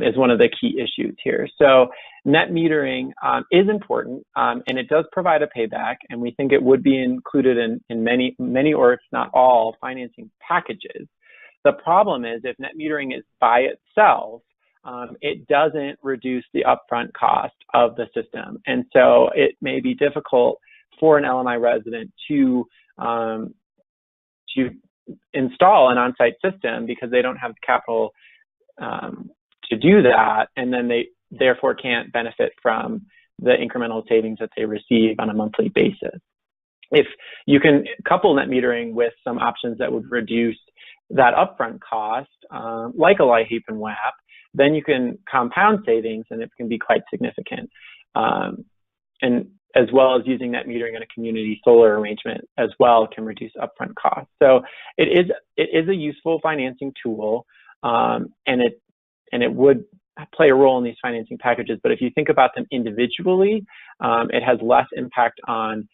is one of the key issues here. So net metering is important, and it does provide a payback, and we think it would be included in many or if not all financing packages. The problem is if net metering is by itself, it doesn't reduce the upfront cost of the system. And so it may be difficult for an LMI resident to install an on-site system because they don't have the capital to do that, and then they therefore can't benefit from the incremental savings that they receive on a monthly basis. If you can couple net metering with some options that would reduce that upfront cost, like a LIHEAP and WAP, then you can compound savings, and it can be quite significant. And as well as using net metering in a community solar arrangement as well can reduce upfront costs. So it is a useful financing tool, and it would play a role in these financing packages. But if you think about them individually, it has less impact on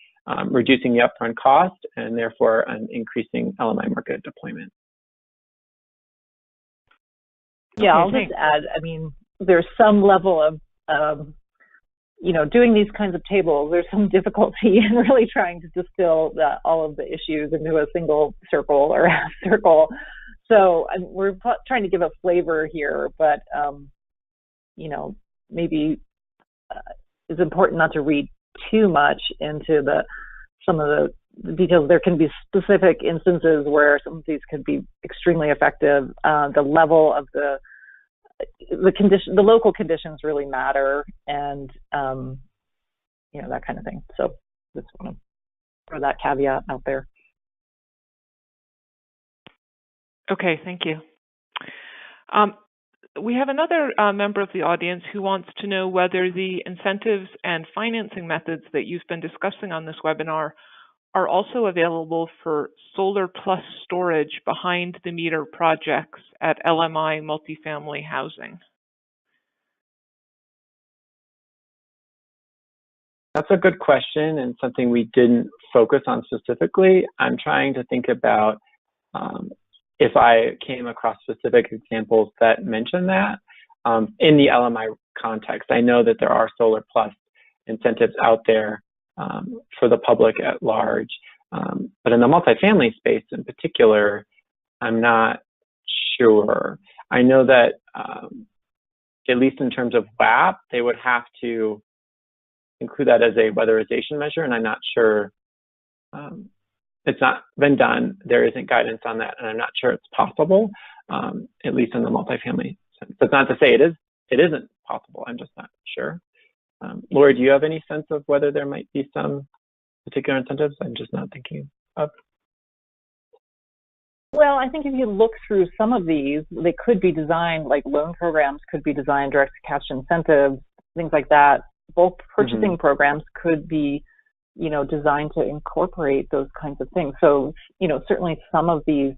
reducing the upfront cost and therefore on increasing LMI market deployment. Yeah, I'll just add, I mean, there's some level of, doing these kinds of tables, there's some difficulty in really trying to distill all of the issues into a single circle or half circle. So we're trying to give a flavor here, but, maybe it's important not to read too much into some of the details. There can be specific instances where some of these could be extremely effective. The level of the local conditions really matter, and that kind of thing. So just want to throw that caveat out there. Okay, thank you. We have another member of the audience who wants to know whether the incentives and financing methods that you've been discussing on this webinar are also available for solar plus storage behind the meter projects at LMI multifamily housing? That's a good question and something we didn't focus on specifically. I'm trying to think about if I came across specific examples that mention that in the LMI context. I know that there are solar plus incentives out there for the public at large, but in the multifamily space in particular, I'm not sure. I know that at least in terms of WAP, they would have to include that as a weatherization measure, and I'm not sure. It's not been done. There isn't guidance on that, and I'm not sure it's possible, at least in the multifamily sense. That's not to say it isn't possible. I'm just not sure. Lori, do you have any sense of whether there might be some particular incentives I'm just not thinking of? Well, I think if you look through some of these, they could be designed, like loan programs could be designed, direct cash incentives, things like that. Bulk purchasing programs could be, designed to incorporate those kinds of things. So, certainly some of these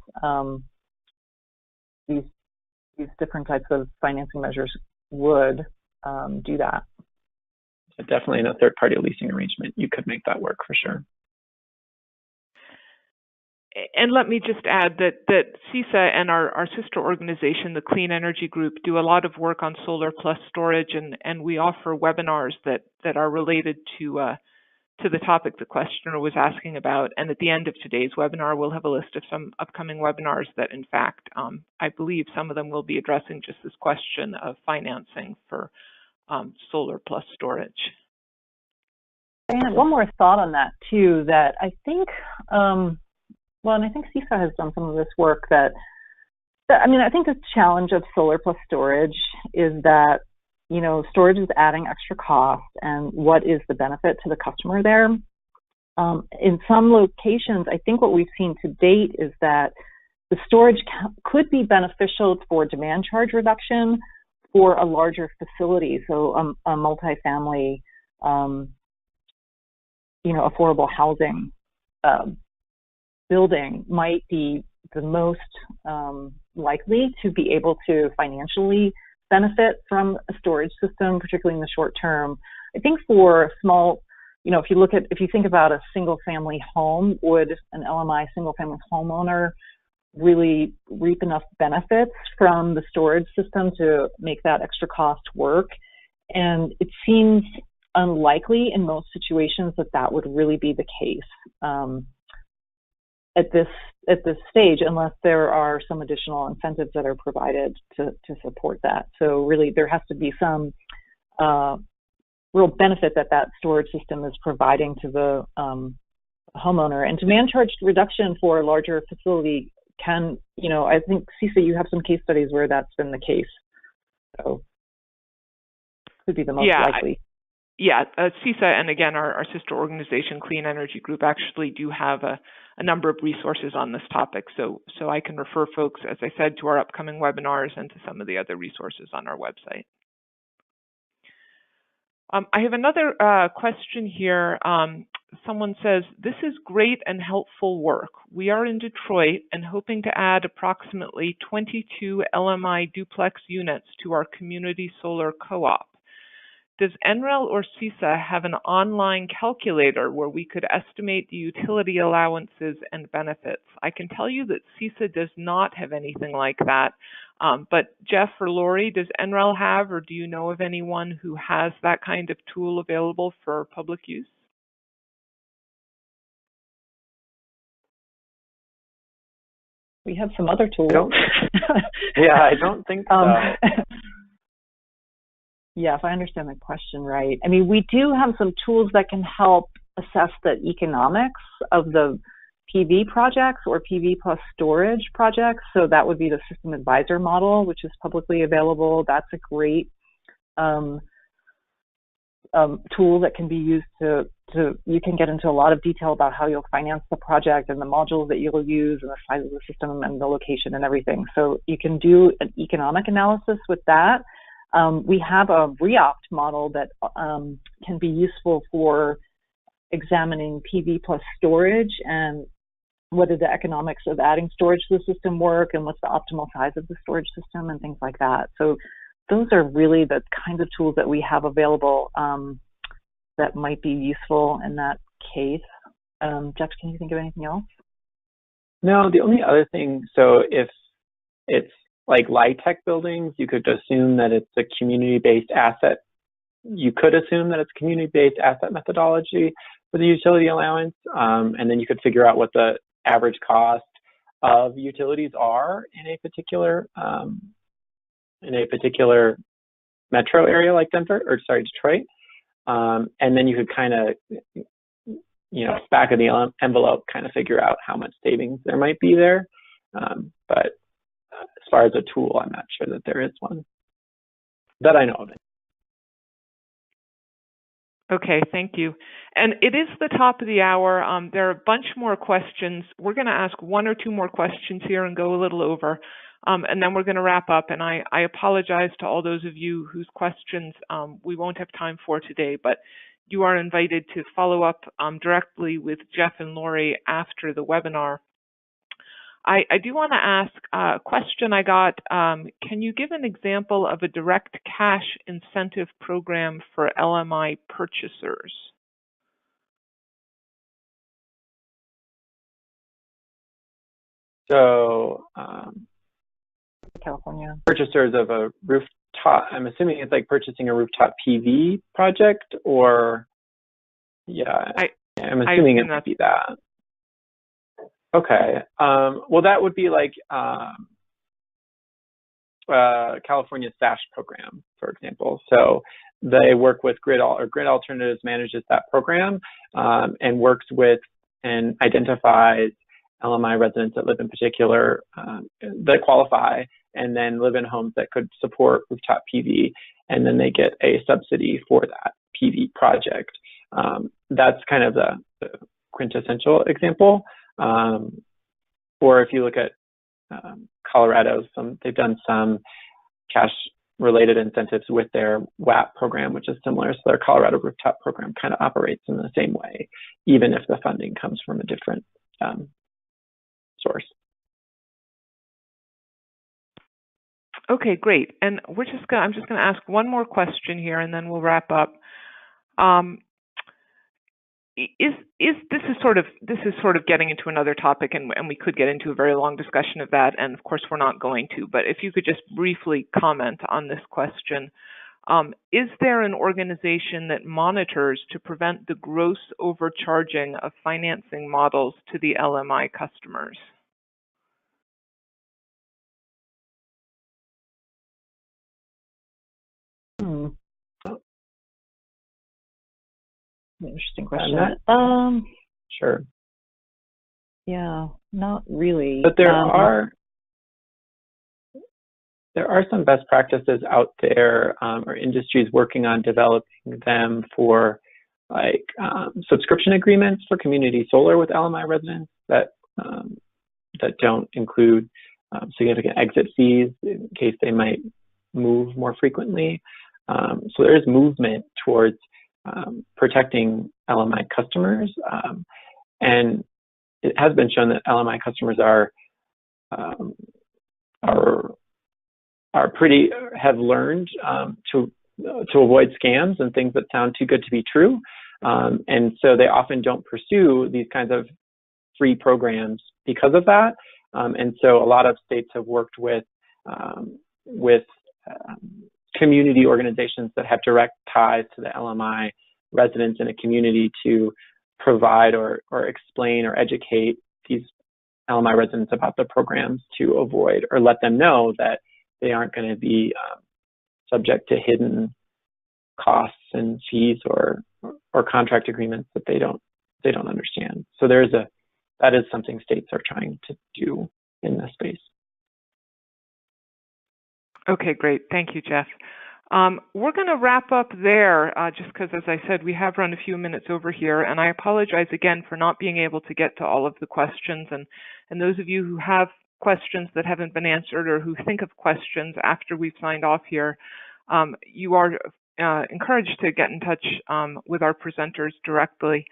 different types of financing measures would do that. So definitely in a third-party leasing arrangement, you could make that work for sure. And let me just add that CISA and our sister organization, the Clean Energy Group, do a lot of work on solar plus storage, and we offer webinars that are related to the topic the questioner was asking about. And at the end of today's webinar, we'll have a list of some upcoming webinars that, in fact, I believe some of them will be addressing just this question of financing for solar plus storage. And one more thought on that too, that I think, and I think CISA has done some of this work I think the challenge of solar plus storage is that, storage is adding extra cost, and what is the benefit to the customer there? In some locations, I think what we've seen to date is that the storage could be beneficial for demand charge reduction for a larger facility. So a multifamily, affordable housing building might be the most likely to be able to financially benefit from a storage system, particularly in the short term. I think for small, if you think about a single family home, would an LMI single family homeowner really reap enough benefits from the storage system to make that extra cost work? And it seems unlikely in most situations that would really be the case at this stage, unless there are some additional incentives that are provided to support that. So really, there has to be some real benefit that storage system is providing to the homeowner. And demand charge reduction for a larger facility can, I think, CISA, you have some case studies where that's been the case. So could be the most likely. CISA and again our sister organization, Clean Energy Group, actually do have a number of resources on this topic. So I can refer folks, as I said, to our upcoming webinars and to some of the other resources on our website. I have another question here. Someone says, this is great and helpful work. We are in Detroit and hoping to add approximately 22 LMI duplex units to our community solar co-op. Does NREL or CISA have an online calculator where we could estimate the utility allowances and benefits? I can tell you that CISA does not have anything like that. But Jeff or Lori, does NREL have, or do you know of anyone who has that kind of tool available for public use? We have some other tools. I don't think so. Yeah, if I understand the question right. I mean, we do have some tools that can help assess the economics of the PV projects or PV plus storage projects. So that would be the system advisor model, which is publicly available. That's a great tool that can be used you can get into a lot of detail about how you'll finance the project and the modules that you'll use and the size of the system and the location and everything. So you can do an economic analysis with that. We have a REOPT model that can be useful for examining PV plus storage and what do the economics of adding storage to the system work, and what's the optimal size of the storage system, and things like that. So those are really the kinds of tools that we have available that might be useful in that case. Jeff, can you think of anything else? No, the only other thing, so if it's like LIHTC buildings, you could assume that it's a community-based asset. You could assume that it's community-based asset methodology for the utility allowance, and then you could figure out what the average cost of utilities are in a particular metro area like Detroit, and then you could kind of, back of the envelope, kind of figure out how much savings there might be there. But as far as a tool, I'm not sure that there is one that I know of. Okay, thank you. And it is the top of the hour. There are a bunch more questions. We're going to ask one or two more questions here and go a little over, and then we're going to wrap up. And I apologize to all those of you whose questions we won't have time for today, but you are invited to follow up directly with Jeff and Lori after the webinar. I do want to ask a question I got. Can you give an example of a direct cash incentive program for LMI purchasers? So California. Purchasers of a rooftop, I'm assuming it's like purchasing a rooftop PV project, or I'm assuming it would be that. Okay. Well, that would be like California's SASH program, for example. So they work with Grid Alternatives manages that program and works with and identifies LMI residents that live in particular that qualify and then live in homes that could support rooftop PV, and then they get a subsidy for that PV project. That's kind of the quintessential example. Or if you look at Colorado, they've done some cash-related incentives with their WAP program, which is similar. So their Colorado rooftop program kind of operates in the same way, even if the funding comes from a different source. Okay, great. And I'm just going to ask one more question here, and then we'll wrap up. This is sort of getting into another topic, and we could get into a very long discussion of that, and of course we're not going to. But if you could just briefly comment on this question. Is there an organization that monitors to prevent the gross overcharging of financing models to the LMI customers? Interesting question. Sure. Yeah, not really. But there are some best practices out there, or industries working on developing them for like subscription agreements for community solar with LMI residents that don't include significant exit fees in case they might move more frequently. So there is movement towards protecting LMI customers, and it has been shown that LMI customers have learned to avoid scams and things that sound too good to be true, and so they often don't pursue these kinds of free programs because of that. And so a lot of states have worked with community organizations that have direct ties to the LMI residents in a community to provide or explain or educate these LMI residents about the programs to avoid or let them know that they aren't going to be subject to hidden costs and fees or contract agreements that they don't understand. So that is something states are trying to do in this space. Okay, great. Thank you, Jeff. We're going to wrap up there just because, as I said, we have run a few minutes over here, and I apologize again for not being able to get to all of the questions. And those of you who have questions that haven't been answered or who think of questions after we've signed off here, you are encouraged to get in touch with our presenters directly.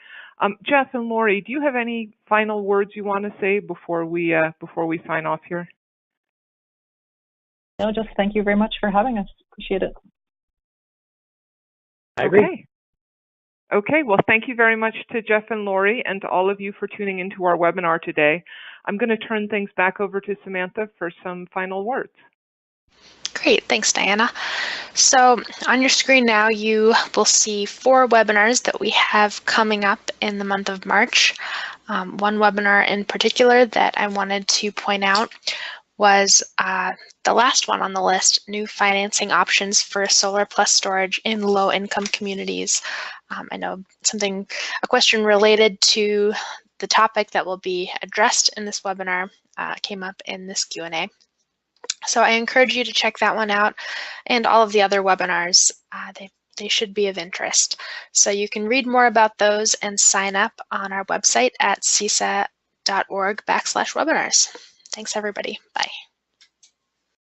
Jeff and Lori, do you have any final words you want to say before we sign off here? No, just thank you very much for having us. Appreciate it. I agree. Okay, well, thank you very much to Jeff and Lori and to all of you for tuning into our webinar today. I'm going to turn things back over to Samantha for some final words. Great, thanks, Diana. So on your screen now, you will see 4 webinars that we have coming up in the month of March. One webinar in particular that I wanted to point out was the last one on the list, new financing options for solar plus storage in low-income communities. I know a question related to the topic that will be addressed in this webinar came up in this Q&A. So I encourage you to check that one out and all of the other webinars. They should be of interest. So you can read more about those and sign up on our website at cesa.org/webinars. Thanks, everybody. Bye.